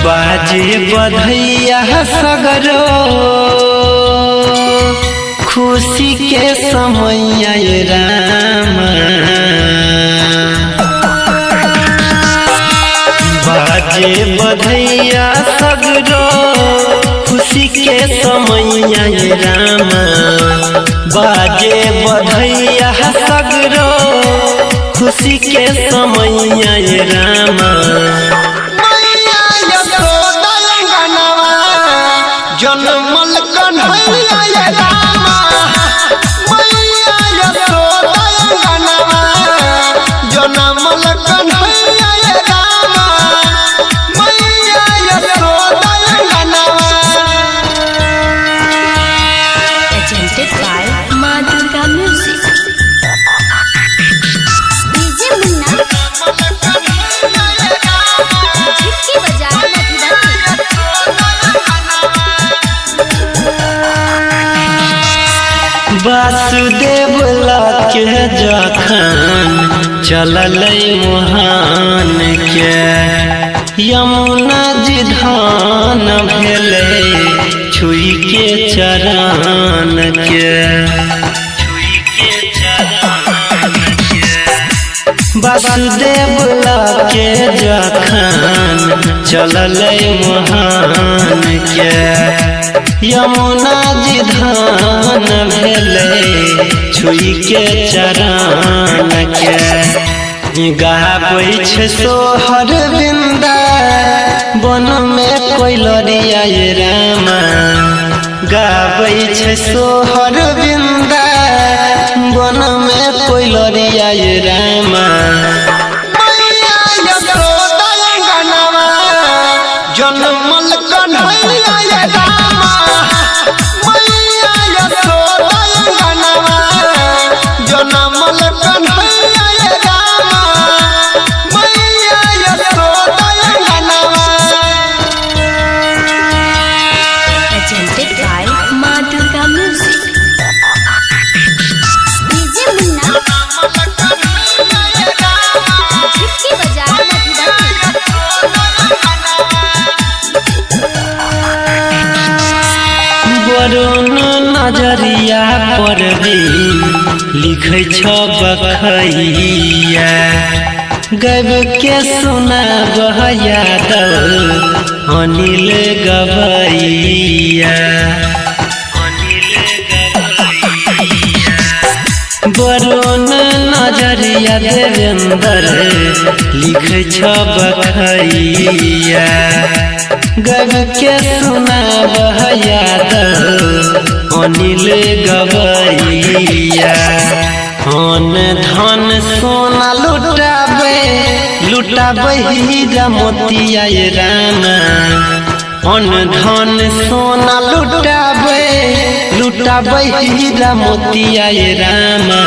बाजे बधैया सगरो खुशी के समय राम। बाजे बधैया सगरो खुशी के समय राम। बाजे बधैया सगरो खुशी के समय राम। जनमल कन्हैया रामा मैया यशोदा अंगनवा। जनमल कन्हैया रामा मैया यशोदा अंगनवा। Presented by माँ दुर्गा म्यूजिक। डीजे मुन्ना झिटकी बजाए वासुदेव लाके जखन चलल मुहान के यमुना जी धान भेले छुई के चरण के। वासुदेव लाके जखन चलल मुहान के यमुना जी धान भेले छुई के चरण के। गाबै छै सोहर बिंदा बन में कोइलरिया रामा। गाबै छै सोहर बिंदा बन में कोइलरिया रामा। मैया यशोदा अंगनवा जनमल कन्हैया रामा मैया यशोदा अंगनवा। जनमल कन्हैया रामा मैया यशोदा अंगनवा। Presented by माँ दुर्गा म्यूजिक। डीजे मुन्ना झिटकी बजाए वरुण नजरिया पर भी लिखै छ बखैया। गब के सुना यादव अनिल गवैया। वरुण नजरिया देवेंद्र लिखै छ बखैया। गब के सुना यादव अनिल गवैया। अन धन सोना लुटाबे हीरा मोतिया रामा। अन धन सोना लुटाबे हीरा मोतिया रामा।